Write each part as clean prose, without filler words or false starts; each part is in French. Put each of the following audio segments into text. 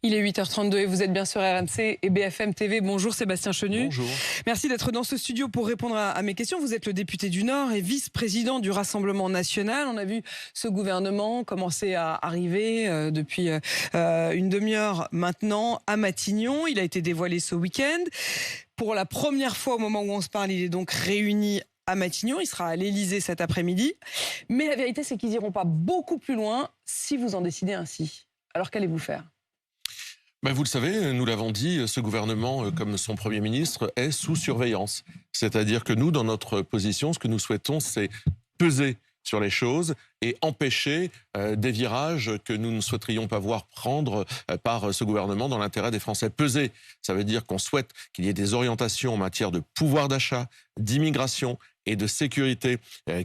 Il est 8h32 et vous êtes bien sur RMC et BFM TV. Bonjour Sébastien Chenu. Bonjour. Merci d'être dans ce studio pour répondre à mes questions. Vous êtes le député du Nord et vice-président du Rassemblement national. On a vu ce gouvernement commencer à arriver depuis une demi-heure maintenant à Matignon. Il a été dévoilé ce week-end. Pour la première fois au moment où on se parle, il est donc réuni à Matignon. Il sera à l'Élysée cet après-midi. Mais la vérité, c'est qu'ils n'iront pas beaucoup plus loin si vous en décidez ainsi. Alors qu'allez-vous faire ? Vous le savez, nous l'avons dit, ce gouvernement, comme son Premier ministre, est sous surveillance. C'est-à-dire que nous, dans notre position, ce que nous souhaitons, c'est peser sur les choses et empêcher des virages que nous ne souhaiterions pas voir prendre par ce gouvernement dans l'intérêt des Français. Peser, ça veut dire qu'on souhaite qu'il y ait des orientations en matière de pouvoir d'achat, d'immigration et de sécurité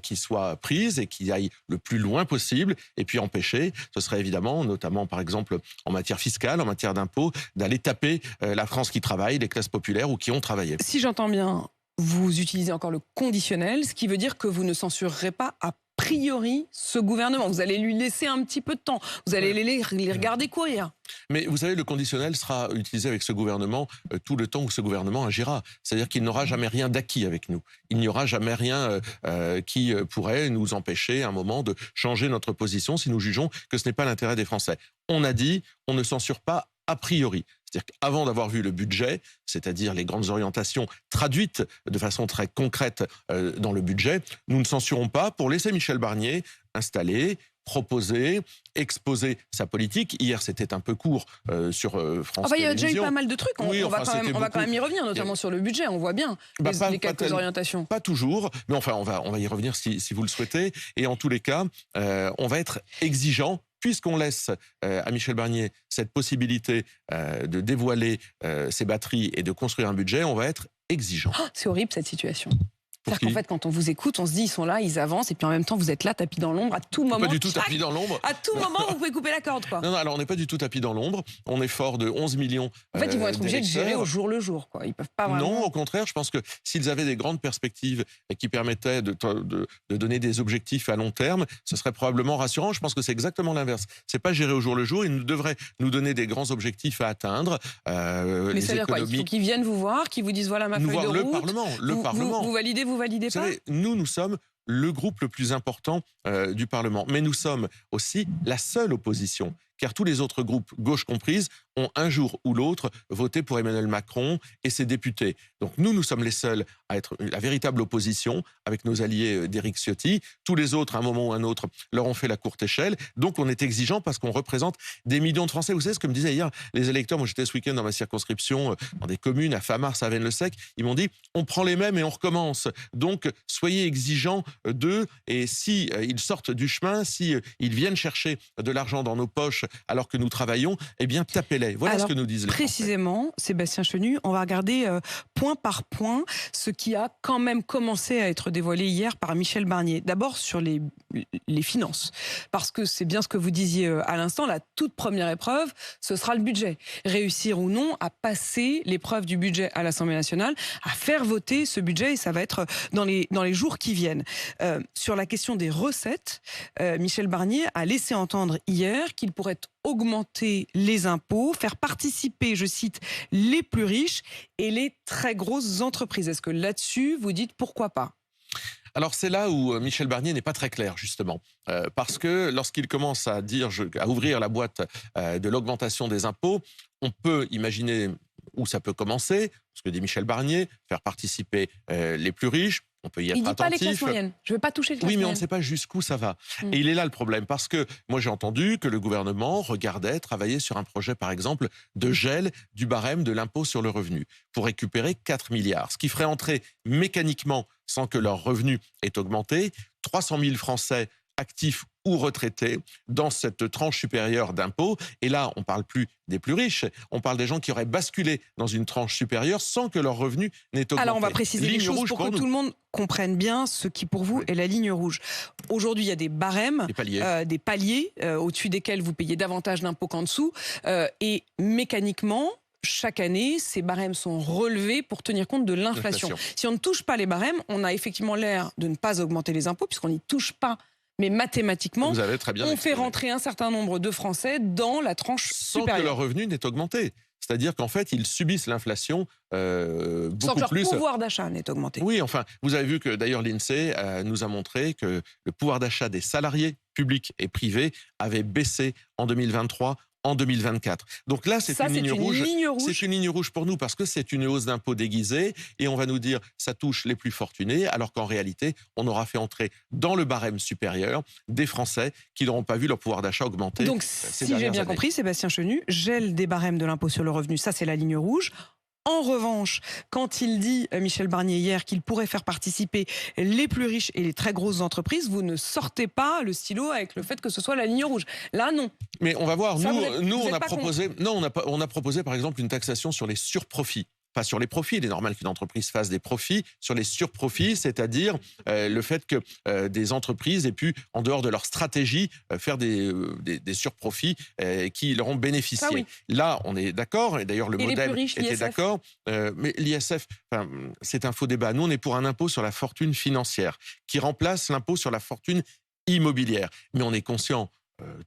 qui soient prises et qui aillent le plus loin possible. Et puis empêcher, ce serait évidemment, notamment par exemple en matière fiscale, en matière d'impôts, d'aller taper la France qui travaille, les classes populaires ou qui ont travaillé. Si j'entends bien, vous utilisez encore le conditionnel, ce qui veut dire que vous ne censurerez pas a priori ce gouvernement. Vous allez lui laisser un petit peu de temps. Vous allez les regarder courir. Mais vous savez, le conditionnel sera utilisé avec ce gouvernement tout le temps où ce gouvernement agira. C'est-à-dire qu'il n'aura jamais rien d'acquis avec nous. Il n'y aura jamais rien qui pourrait nous empêcher à un moment de changer notre position si nous jugeons que ce n'est pas l'intérêt des Français. On a dit, on ne censure pas a priori. C'est-à-dire qu'avant d'avoir vu le budget, c'est-à-dire les grandes orientations traduites de façon très concrète dans le budget, nous ne censurons pas pour laisser Michel Barnier installer, proposer, exposer sa politique. Hier, c'était un peu court sur France Télévisions. Il y a déjà eu pas mal de trucs. Oui, on va quand même y revenir, notamment sur le budget. On voit bien les quelques orientations. Pas toujours, mais enfin, on va y revenir si vous le souhaitez. Et en tous les cas, on va être exigeant. Puisqu'on laisse à Michel Barnier cette possibilité de dévoiler ses batteries et de construire un budget, on va être exigeant. Oh, c'est horrible cette situation. C'est-à-dire qu'en fait, quand on vous écoute, on se dit ils sont là, ils avancent, et puis en même temps, vous êtes là, tapis dans l'ombre, à tout moment. Pas du tout tapis dans l'ombre. À tout moment, vous pouvez couper la corde, quoi. Non, alors on n'est pas du tout tapis dans l'ombre. On est fort de 11 millions. En fait, ils vont être obligés de gérer au jour le jour, quoi. Ils peuvent pas vraiment. Non, au contraire, je pense que s'ils avaient des grandes perspectives et qui permettaient de donner des objectifs à long terme, ce serait probablement rassurant. Je pense que c'est exactement l'inverse. C'est pas gérer au jour le jour. Ils devraient nous donner des grands objectifs à atteindre. Mais ça veut dire quoi ? Il faut qu'ils viennent vous voir, qu'ils vous disent voilà ma feuille de route. Le Parlement. Vous validez pas ? Nous sommes le groupe le plus important du Parlement. Mais nous sommes aussi la seule opposition, car tous les autres groupes, gauche comprises, ont un jour ou l'autre voté pour Emmanuel Macron et ses députés. Donc nous sommes les seuls à être la véritable opposition, avec nos alliés d'Éric Ciotti. Tous les autres, à un moment ou à un autre, leur ont fait la courte échelle. Donc on est exigeant parce qu'on représente des millions de Français. Vous savez ce que me disaient hier les électeurs? Moi j'étais ce week-end dans ma circonscription, dans des communes, à Famars, à Avesnes-le-Sec. Ils m'ont dit, on prend les mêmes et on recommence. Donc soyez exigeants d'eux, et si ils sortent du chemin, si ils viennent chercher de l'argent dans nos poches alors que nous travaillons, eh bien tapez-les. Voilà ce que nous disent les Français. Précisément, Sébastien Chenu, on va regarder point par point ce qui a quand même commencé à être dévoilé hier par Michel Barnier. D'abord sur les finances, parce que c'est bien ce que vous disiez à l'instant, la toute première épreuve, ce sera le budget. Réussir ou non à passer l'épreuve du budget à l'Assemblée nationale, à faire voter ce budget, et ça va être dans les jours qui viennent. Sur la question des recettes, Michel Barnier a laissé entendre hier qu'il pourrait augmenter les impôts, faire participer, je cite, les plus riches et les très grosses entreprises. Est-ce que là-dessus, vous dites pourquoi pas ? Alors c'est là où Michel Barnier n'est pas très clair, justement. Parce que lorsqu'il commence à ouvrir la boîte de l'augmentation des impôts, on peut imaginer où ça peut commencer, ce que dit Michel Barnier, faire participer les plus riches. On peut y être attentif. Il dit pas les classes moyennes. Je ne veux pas toucher les classes moyennes. Oui, mais on ne sait pas jusqu'où ça va. Et il est là le problème, parce que moi j'ai entendu que le gouvernement travaillait sur un projet, par exemple, de gel du barème de l'impôt sur le revenu pour récupérer 4 milliards, ce qui ferait entrer mécaniquement, sans que leur revenu ait augmenté, 300 000 Français actifs ou retraités dans cette tranche supérieure d'impôts. Et là, on ne parle plus des plus riches, on parle des gens qui auraient basculé dans une tranche supérieure sans que leur revenu n'ait augmenté. Alors on va préciser les choses pour que tout le monde comprenne bien ce qui pour vous est la ligne rouge. Aujourd'hui, il y a des barèmes, des paliers au-dessus desquels vous payez davantage d'impôts qu'en dessous. Et mécaniquement, chaque année, ces barèmes sont relevés pour tenir compte de l'inflation. Si on ne touche pas les barèmes, on a effectivement l'air de ne pas augmenter les impôts puisqu'on n'y touche pas Mais mathématiquement, Vous avez très bien on fait exprimé. rentrer un certain nombre de Français dans la tranche Sans que supérieure. leur revenu n'ait augmenté. C'est-à-dire qu'en fait, ils subissent l'inflation Sans beaucoup que leur plus. pouvoir d'achat n'est augmenté. Oui, enfin, vous avez vu que d'ailleurs l'INSEE nous a montré que le pouvoir d'achat des salariés publics et privés avait baissé en 2023, en 2024. Donc là, c'est Ça, une c'est ligne une rouge. ligne rouge. C'est une ligne rouge pour nous parce que c'est une hausse d'impôts déguisée et on va nous dire ça touche les plus fortunés, alors qu'en réalité, on aura fait entrer dans le barème supérieur des Français qui n'auront pas vu leur pouvoir d'achat augmenter. Donc, ces si j'ai dernières bien années. compris, Sébastien Chenu, gel des barèmes de l'impôt sur le revenu, ça c'est la ligne rouge. En revanche, quand il dit, Michel Barnier hier, qu'il pourrait faire participer les plus riches et les très grosses entreprises, vous ne sortez pas le stylo avec le fait que ce soit la ligne rouge. Là, non. Mais on va voir. Ça, Nous, vous on êtes a pas proposé. Non, on a proposé par exemple une taxation sur les surprofits. Pas sur les profits. Il est normal qu'une entreprise fasse des profits. Sur les surprofits, c'est-à-dire le fait que des entreprises aient pu, en dehors de leur stratégie, faire des surprofits qui leur ont bénéficié. Ah oui. Là, on est d'accord. Et d'ailleurs, le Et les modèle plus riches, était l'ISF. d'accord. Mais l'ISF, c'est un faux débat. Nous, on est pour un impôt sur la fortune financière qui remplace l'impôt sur la fortune immobilière. Mais on est conscient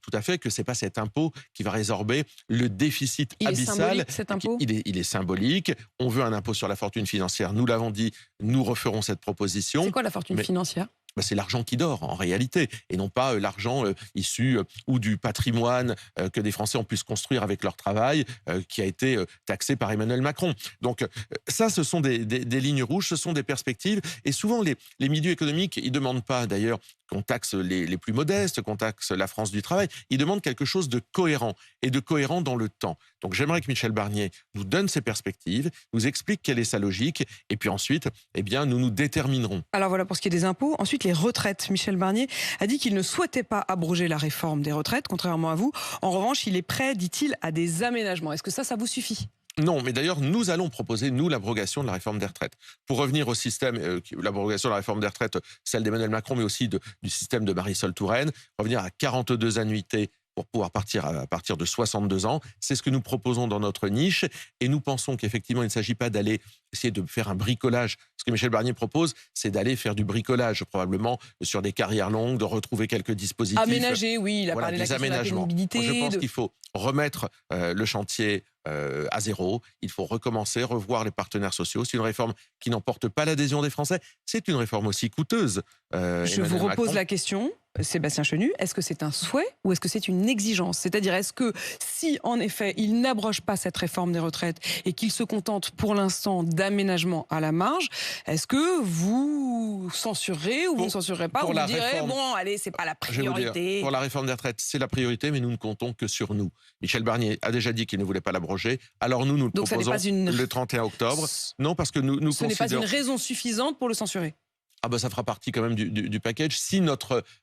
tout à fait que c'est pas cet impôt qui va résorber le déficit Il est abyssal. symbolique, cet impôt ? Il est symbolique. On veut un impôt sur la fortune financière. Nous l'avons dit, nous referons cette proposition. C'est quoi la fortune financière ? C'est l'argent qui dort, en réalité, et non pas l'argent issu ou du patrimoine que des Français ont pu se construire avec leur travail, qui a été taxé par Emmanuel Macron. Donc ça, ce sont des lignes rouges, ce sont des perspectives, et souvent les milieux économiques, ils ne demandent pas d'ailleurs qu'on taxe les plus modestes, qu'on taxe la France du travail, ils demandent quelque chose de cohérent, et de cohérent dans le temps. Donc j'aimerais que Michel Barnier nous donne ses perspectives, nous explique quelle est sa logique, et puis ensuite, eh bien, nous nous déterminerons. Alors voilà pour ce qui est des impôts. Ensuite, les retraites. Michel Barnier a dit qu'il ne souhaitait pas abroger la réforme des retraites, contrairement à vous. En revanche, il est prêt, dit-il, à des aménagements. Est-ce que ça vous suffit ? Non, mais d'ailleurs, nous allons proposer, nous, l'abrogation de la réforme des retraites. Pour revenir au système, l'abrogation de la réforme des retraites, celle d'Emmanuel Macron, mais aussi du système de Marisol Touraine, revenir à 42 annuités pour pouvoir partir à partir de 62 ans. C'est ce que nous proposons dans notre niche. Et nous pensons qu'effectivement, il ne s'agit pas d'aller essayer de faire un bricolage. Ce que Michel Barnier propose, c'est d'aller faire du bricolage, probablement sur des carrières longues, de retrouver quelques dispositifs. Aménager, oui, il a Voilà, parlé de la des question de la aménagements. pénibilité. Moi, je pense qu'il faut remettre le chantier à zéro. Il faut recommencer, revoir les partenaires sociaux. C'est une réforme qui n'emporte pas l'adhésion des Français. C'est une réforme aussi coûteuse. Je vous repose la question, Sébastien Chenu, est-ce que c'est un souhait ou est-ce que c'est une exigence ? C'est-à-dire, est-ce que si, en effet, il n'abroge pas cette réforme des retraites et qu'il se contente pour l'instant d'aménagement à la marge, est-ce que vous censurerez ou vous ne censurerez pas ? Ou vous direz, bon, allez, c'est pas la priorité. Pour la réforme des retraites, c'est la priorité, mais nous ne comptons que sur nous. Michel Barnier a déjà dit qu'il ne voulait pas l'abroger. Alors nous le Donc, proposons le 31 octobre. Non, parce que nous ce n'est pas une raison suffisante pour le censurer. Ah ben ça fera partie quand même du package. Si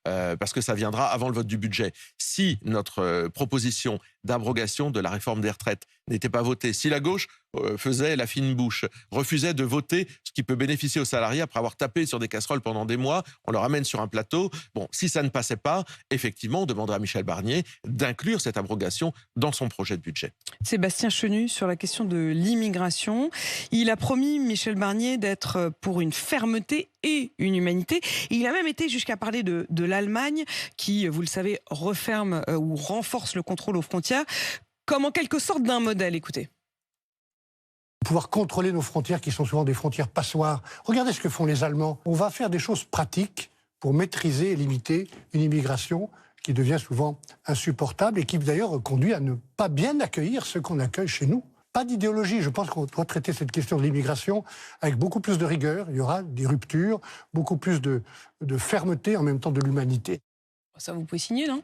parce que ça viendra avant le vote du budget, si notre proposition d'abrogation de la réforme des retraites n'était pas votée, si la gauche faisait la fine bouche, refusait de voter ce qui peut bénéficier aux salariés après avoir tapé sur des casseroles pendant des mois, on le ramène sur un plateau. Bon, si ça ne passait pas, effectivement, on demanderait à Michel Barnier d'inclure cette abrogation dans son projet de budget. Sébastien Chenu, sur la question de l'immigration, il a promis, Michel Barnier, d'être pour une fermeté et une humanité. Il a même été jusqu'à parler de l'Allemagne qui, vous le savez, referme ou renforce le contrôle aux frontières, comme en quelque sorte d'un modèle. Écoutez. Pouvoir contrôler nos frontières qui sont souvent des frontières passoires. Regardez ce que font les Allemands. On va faire des choses pratiques pour maîtriser et limiter une immigration qui devient souvent insupportable et qui d'ailleurs conduit à ne pas bien accueillir ceux qu'on accueille chez nous. Pas d'idéologie, je pense qu'on doit traiter cette question de l'immigration avec beaucoup plus de rigueur, il y aura des ruptures, beaucoup plus de fermeté en même temps de l'humanité. Ça vous pouvez signer, non ?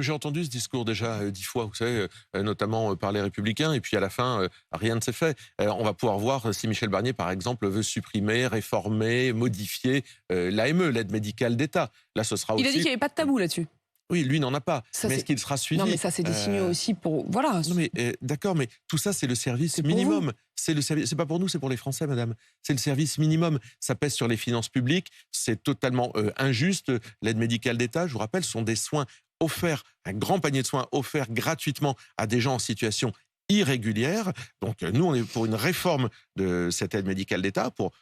J'ai entendu ce discours déjà 10 fois, vous savez, notamment par les Républicains, et puis à la fin, rien ne s'est fait. On va pouvoir voir si Michel Barnier, par exemple, veut supprimer, réformer, modifier l'AME, l'aide médicale d'État. Là, ce sera aussi... Il a dit qu'il n'y avait pas de tabou là-dessus. Oui, lui n'en a pas. Ça, mais est-ce qu'il sera suivi ? Non, mais ça, c'est des signaux aussi pour... Voilà. Non, mais d'accord, mais tout ça, c'est le service minimum. C'est pas pour nous, c'est pour les Français, madame. C'est le service minimum. Ça pèse sur les finances publiques. C'est totalement injuste. L'aide médicale d'État, je vous rappelle, ce sont des soins offerts, un grand panier de soins offerts gratuitement à des gens en situation irrégulière. Donc, nous, on est pour une réforme de cette aide médicale d'État, pour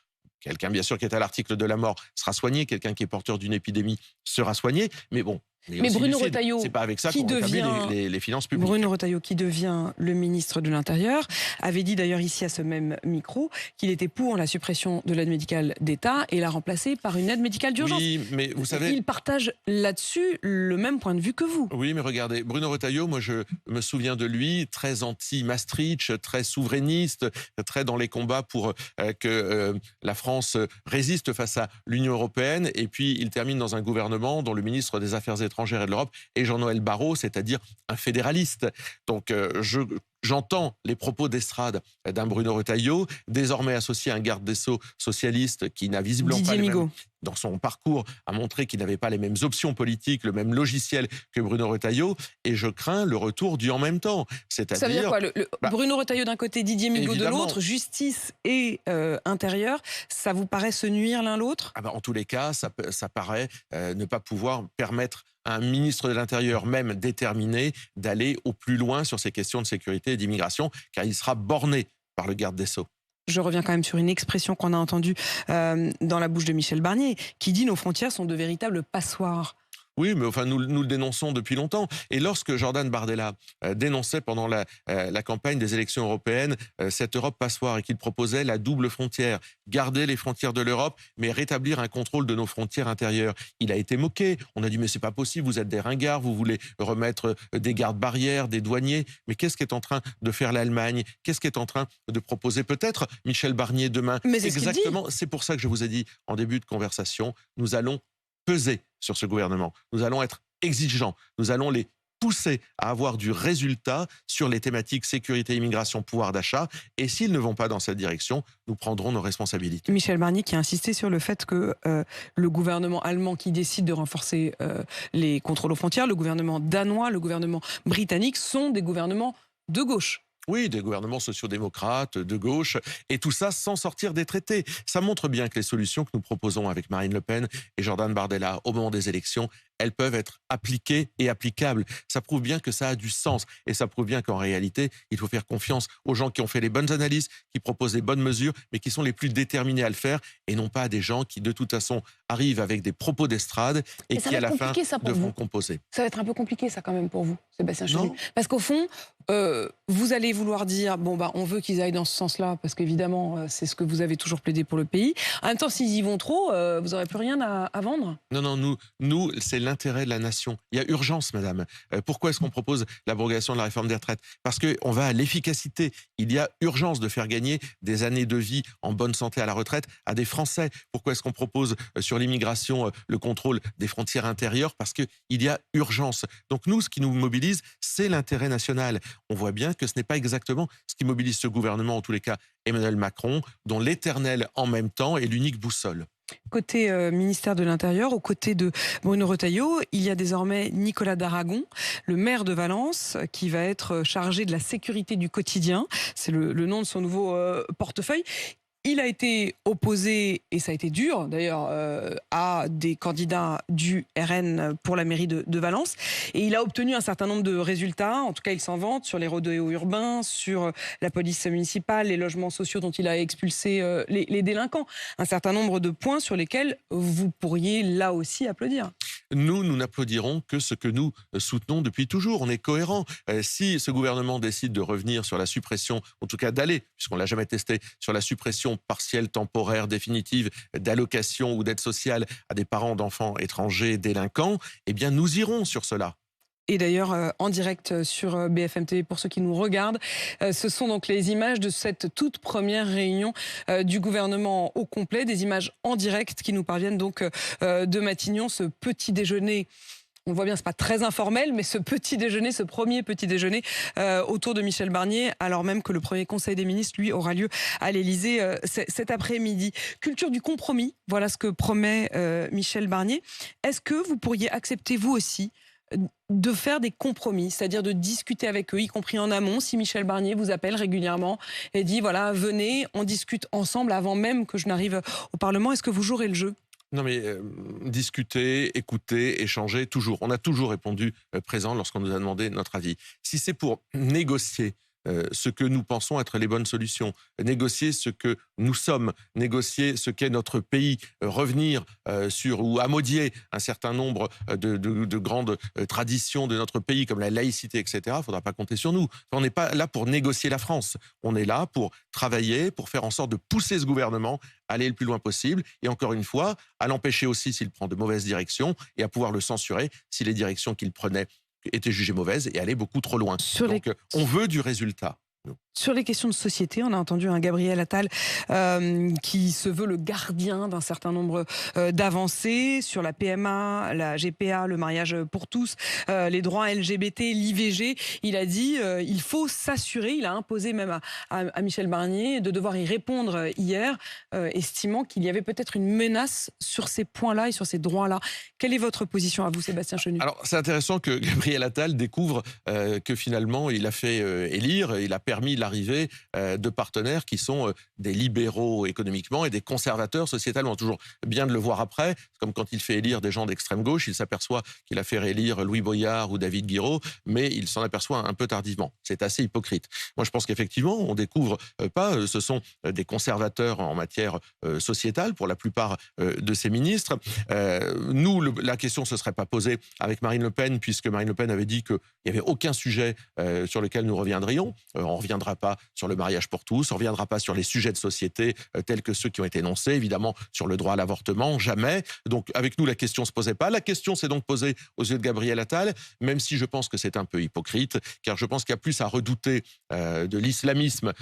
quelqu'un bien sûr qui est à l'article de la mort sera soigné, quelqu'un qui est porteur d'une épidémie sera soigné, mais bon. Mais Bruno Retailleau, c'est pas avec ça qu'on rétablit les finances publiques. Bruno Retailleau, qui devient le ministre de l'Intérieur, avait dit d'ailleurs ici à ce même micro qu'il était pour la suppression de l'aide médicale d'État et la remplacer par une aide médicale d'urgence. Oui, mais vous savez... Il partage là-dessus le même point de vue que vous. Oui, mais regardez, Bruno Retailleau, moi je me souviens de lui, très anti-Maastricht, très souverainiste, très dans les combats pour que la France résiste face à l'Union européenne. Et puis il termine dans un gouvernement dont le ministre des Affaires étrangères et de l'Europe est Jean-Noël Barrot, c'est-à-dire un fédéraliste. Donc j'entends les propos d'estrade d'un Bruno Retailleau, désormais associé à un garde des Sceaux socialiste qui n'a visiblement pas les mêmes, dans son parcours, a montré qu'il n'avait pas les mêmes options politiques, le même logiciel que Bruno Retailleau, et je crains le retour du en même temps. C'est-à-dire, ça veut dire quoi, Bruno Retailleau d'un côté, Didier Migaud de l'autre, justice et intérieur, ça vous paraît se nuire l'un l'autre? En tous les cas, ça paraît ne pas pouvoir permettre à un ministre de l'Intérieur, même déterminé, d'aller au plus loin sur ces questions de sécurité et d'immigration, car il sera borné par le garde des Sceaux. Je reviens quand même sur une expression qu'on a entendue dans la bouche de Michel Barnier, qui dit « nos frontières sont de véritables passoires ». Oui, mais enfin, nous le dénonçons depuis longtemps. Et lorsque Jordan Bardella dénonçait pendant la campagne des élections européennes cette Europe passoire et qu'il proposait la double frontière, garder les frontières de l'Europe, mais rétablir un contrôle de nos frontières intérieures, il a été moqué. On a dit, mais c'est pas possible, vous êtes des ringards, vous voulez remettre des gardes-barrières, des douaniers. Mais qu'est-ce qu'est en train de faire l'Allemagne? Qu'est-ce qu'est en train de proposer peut-être Michel Barnier demain? Mais c'est exactement, c'est pour ça que je vous ai dit en début de conversation, nous allons peser sur ce gouvernement. Nous allons être exigeants. Nous allons les pousser à avoir du résultat sur les thématiques sécurité, immigration, pouvoir d'achat. Et s'ils ne vont pas dans cette direction, nous prendrons nos responsabilités. Michel Barnier qui a insisté sur le fait que le gouvernement allemand qui décide de renforcer les contrôles aux frontières, le gouvernement danois, le gouvernement britannique sont des gouvernements de gauche. Oui, des gouvernements sociodémocrates, de gauche, et tout ça sans sortir des traités. Ça montre bien que les solutions que nous proposons avec Marine Le Pen et Jordan Bardella au moment des élections, elles peuvent être appliquées et applicables. Ça prouve bien que ça a du sens, et ça prouve bien qu'en réalité, il faut faire confiance aux gens qui ont fait les bonnes analyses, qui proposent les bonnes mesures, mais qui sont les plus déterminés à le faire, et non pas à des gens qui, de toute façon, arrivent avec des propos d'estrade et qui, à la fin, devront composer. Ça va être un peu compliqué, ça, quand même, pour vous, Sébastien Chenu. Parce qu'au fond, vous allez vouloir dire, on veut qu'ils aillent dans ce sens-là, parce qu'évidemment, c'est ce que vous avez toujours plaidé pour le pays. En même temps, s'ils y vont trop, vous n'aurez plus rien à vendre. Non, nous, c'est l'intérêt de la nation. Il y a urgence, madame. Pourquoi est-ce qu'on propose l'abrogation de la réforme des retraites? Parce qu'on va à l'efficacité. Il y a urgence de faire gagner des années de vie en bonne santé à la retraite à des Français. Pourquoi est-ce qu'on propose sur l'immigration le contrôle des frontières intérieures? Parce qu'il y a urgence. Donc nous, ce qui nous mobilise, c'est l'intérêt national. On voit bien que ce n'est pas exactement ce qui mobilise ce gouvernement, en tous les cas Emmanuel Macron, dont l'éternel en même temps est l'unique boussole. Côté ministère de l'Intérieur, aux côtés de Bruno Retailleau, il y a désormais Nicolas Daragon, le maire de Valence, qui va être chargé de la sécurité du quotidien. C'est le nom de son nouveau portefeuille. Il a été opposé, et ça a été dur d'ailleurs, à des candidats du RN pour la mairie de Valence. Et il a obtenu un certain nombre de résultats. En tout cas, il s'en vante sur les rodéos urbains, sur la police municipale, les logements sociaux dont il a expulsé les délinquants. Un certain nombre de points sur lesquels vous pourriez là aussi applaudir. Nous n'applaudirons que ce que nous soutenons depuis toujours. On est cohérents. Si ce gouvernement décide de revenir sur la suppression, en tout cas d'aller, puisqu'on ne l'a jamais testé, sur la suppression partielle, temporaire, définitive d'allocations ou d'aide sociale à des parents d'enfants étrangers délinquants, eh bien nous irons sur cela. Et d'ailleurs, en direct sur BFM TV, pour ceux qui nous regardent, ce sont donc les images de cette toute première réunion du gouvernement au complet, des images en direct qui nous parviennent donc de Matignon, ce petit déjeuner. On voit bien, c'est pas très informel, mais ce petit déjeuner, ce premier petit déjeuner autour de Michel Barnier, alors même que le premier Conseil des ministres, lui, aura lieu à l'Élysée cet après-midi. Culture du compromis, voilà ce que promet Michel Barnier. Est-ce que vous pourriez accepter, vous aussi, de faire des compromis, c'est-à-dire de discuter avec eux, y compris en amont, si Michel Barnier vous appelle régulièrement et dit, voilà, venez, on discute ensemble avant même que je n'arrive au Parlement. Est-ce que vous jouerez le jeu ? Non mais discuter, écouter, échanger, toujours. On a toujours répondu présent lorsqu'on nous a demandé notre avis. Si c'est pour négocier ce que nous pensons être les bonnes solutions, négocier ce que nous sommes, négocier ce qu'est notre pays, revenir sur ou amodier un certain nombre de grandes traditions de notre pays, comme la laïcité, etc. Il ne faudra pas compter sur nous. On n'est pas là pour négocier la France. On est là pour travailler, pour faire en sorte de pousser ce gouvernement à aller le plus loin possible. Et encore une fois, à l'empêcher aussi s'il prend de mauvaises directions et à pouvoir le censurer si les directions qu'il prenait étaient jugées mauvaises et allaient beaucoup trop loin. Donc, on veut du résultat. Sur les questions de société, on a entendu un Gabriel Attal qui se veut le gardien d'un certain nombre d'avancées sur la PMA, la GPA, le mariage pour tous, les droits LGBT, l'IVG. Il a dit il faut s'assurer, il a imposé même à Michel Barnier de devoir y répondre hier, estimant qu'il y avait peut-être une menace sur ces points-là et sur ces droits-là. Quelle est votre position à vous, Sébastien Chenu? Alors, c'est intéressant que Gabriel Attal découvre que finalement, il a fait élire, il a permis l'arrivée de partenaires qui sont des libéraux économiquement et des conservateurs sociétalement. Toujours bien de le voir après, comme quand il fait élire des gens d'extrême gauche, il s'aperçoit qu'il a fait élire Louis Boyard ou David Guiraud, mais il s'en aperçoit un peu tardivement. C'est assez hypocrite. Moi, je pense qu'effectivement, on découvre pas, ce sont des conservateurs en matière sociétale pour la plupart de ces ministres. Nous, la question ne se serait pas posée avec Marine Le Pen, puisque Marine Le Pen avait dit qu'il n'y avait aucun sujet sur lequel nous reviendrions. On ne reviendra pas sur le mariage pour tous, on ne reviendra pas sur les sujets de société tels que ceux qui ont été énoncés, évidemment sur le droit à l'avortement, jamais. Donc avec nous, la question ne se posait pas. La question s'est donc posée aux yeux de Gabriel Attal, même si je pense que c'est un peu hypocrite, car je pense qu'il y a plus à redouter de l'islamisme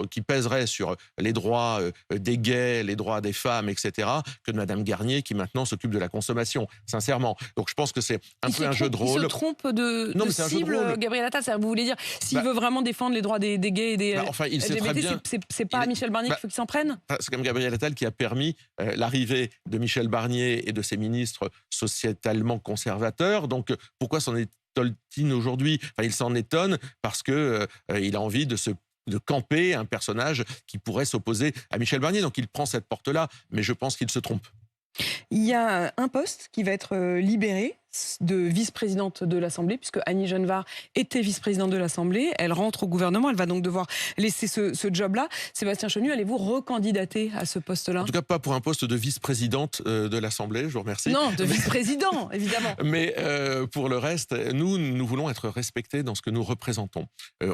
qui pèserait sur les droits des gays, les droits des femmes, etc., que de Madame Garnier qui maintenant s'occupe de la consommation, sincèrement. Donc je pense que c'est un peu un jeu de rôle. Il se trompe de cible, Gabriel Attal, vous voulez dire, s'il veut vraiment défendre les droits des gays et des il sait très bien, c'est pas Michel Barnier qu'il faut qu'il s'en prenne? C'est comme Gabriel Attal qui a permis l'arrivée de Michel Barnier et de ses ministres sociétalement conservateurs. Donc pourquoi s'en est-il aujourd'hui? Il s'en étonne parce que il a envie de camper un personnage qui pourrait s'opposer à Michel Barnier. Donc il prend cette porte-là, mais je pense qu'il se trompe. Il y a un poste qui va être libéré de vice-présidente de l'Assemblée, puisque Annie Genevard était vice-présidente de l'Assemblée. Elle rentre au gouvernement, elle va donc devoir laisser ce job-là. Sébastien Chenu, allez-vous recandidater à ce poste-là? En tout cas, pas pour un poste de vice-présidente de l'Assemblée, je vous remercie. Non, de vice-président, évidemment. Mais pour le reste, nous voulons être respectés dans ce que nous représentons.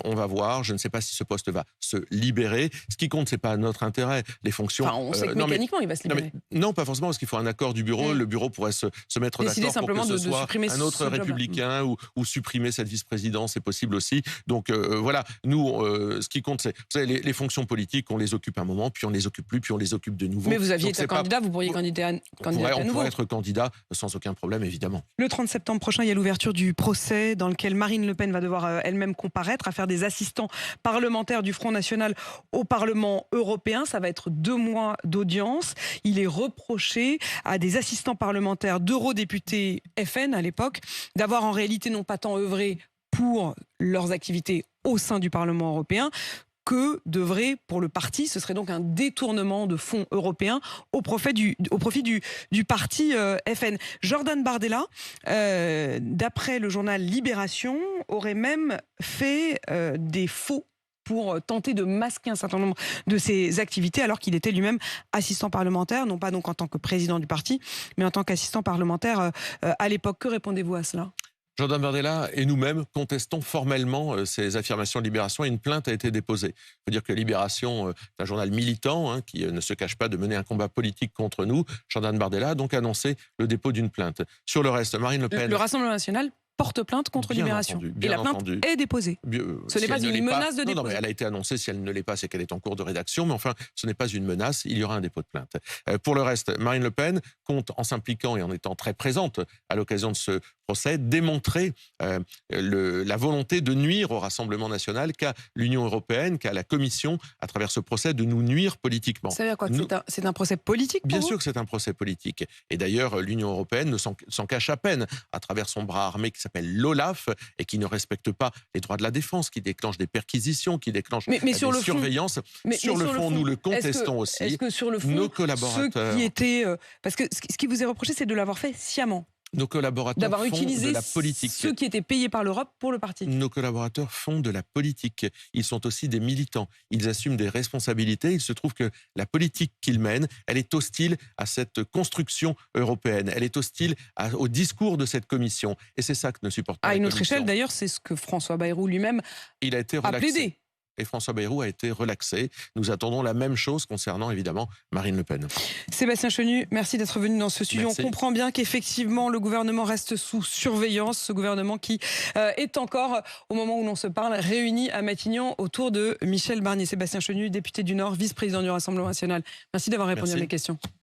On va voir, je ne sais pas si ce poste va se libérer. Ce qui compte, c'est pas notre intérêt. Les fonctions... on sait que mécaniquement, il va se libérer. Non, pas forcément, parce qu'il faut un accord du bureau. Le bureau pourrait se mettre d'accord pour que ce soit un autre républicain ou supprimer cette vice-présidence, c'est possible aussi. Donc voilà, nous, ce qui compte, c'est, vous savez, les fonctions politiques, on les occupe un moment, puis on les occupe plus, puis on les occupe de nouveau. Mais vous aviez été candidat, vous pourriez candidater à nouveau. On pourrait être candidat sans aucun problème, évidemment. Le 30 septembre prochain, il y a l'ouverture du procès dans lequel Marine Le Pen va devoir elle-même comparaître, à faire des assistants parlementaires du Front National au Parlement européen. Ça va être 2 mois d'audience. Il est reproché à des assistants parlementaires d'eurodéputés FN à l'époque d'avoir en réalité non pas tant œuvré pour leurs activités au sein du Parlement européen que d'œuvrer pour le parti. Ce serait donc un détournement de fonds européens au profit du parti FN. Jordan Bardella, d'après le journal Libération, aurait même fait des faux pour tenter de masquer un certain nombre de ses activités, alors qu'il était lui-même assistant parlementaire, non pas donc en tant que président du parti, mais en tant qu'assistant parlementaire à l'époque. Que répondez-vous à cela ? Jordan Bardella et nous-mêmes contestons formellement ces affirmations de Libération et une plainte a été déposée. Il faut dire que Libération est un journal militant qui ne se cache pas de mener un combat politique contre nous. Jordan Bardella a donc annoncé le dépôt d'une plainte. Sur le reste, Marine Le Pen... Le Rassemblement national porte plainte contre Libération. Et la plainte est déposée. Ce n'est pas une menace de dépôt. Non, mais elle a été annoncée. Si elle ne l'est pas, c'est qu'elle est en cours de rédaction. Mais enfin, ce n'est pas une menace. Il y aura un dépôt de plainte. Pour le reste, Marine Le Pen compte, en s'impliquant et en étant très présente à l'occasion de ce procès, démontrer la volonté de nuire au Rassemblement national, qu'a l'Union européenne, qu'a la Commission, à travers ce procès, de nous nuire politiquement. Ça veut dire quoi? C'est un procès politique pour Bien vous? sûr que c'est un procès politique. Et d'ailleurs, l'Union européenne s'en cache à peine à travers son bras armé qui s'appelle l'OLAF et qui ne respecte pas les droits de la défense, qui déclenche des perquisitions, qui déclenche des surveillances. Sur le fond, nous le contestons aussi. Est-ce que sur le fond, nos collaborateurs... ceux qui étaient... parce que ce qui vous est reproché, c'est de l'avoir fait sciemment. Nos collaborateurs d'avoir font utilisé de la politique. ceux qui étaient payés par l'Europe pour le parti. Nos collaborateurs font de la politique. Ils sont aussi des militants. Ils assument des responsabilités. Il se trouve que la politique qu'ils mènent, elle est hostile à cette construction européenne. Elle est hostile au discours de cette commission. Et c'est ça que ne supporte pas À la une autre commission. échelle, d'ailleurs, c'est ce que François Bayrou lui-même Il a été a relaxé. plaidé. Et François Bayrou a été relaxé. Nous attendons la même chose concernant, évidemment, Marine Le Pen. Sébastien Chenu, merci d'être venu dans ce studio. Merci. On comprend bien qu'effectivement, le gouvernement reste sous surveillance. Ce gouvernement qui est encore, au moment où l'on se parle, réuni à Matignon autour de Michel Barnier. Sébastien Chenu, député du Nord, vice-président du Rassemblement national. Merci d'avoir répondu à mes questions.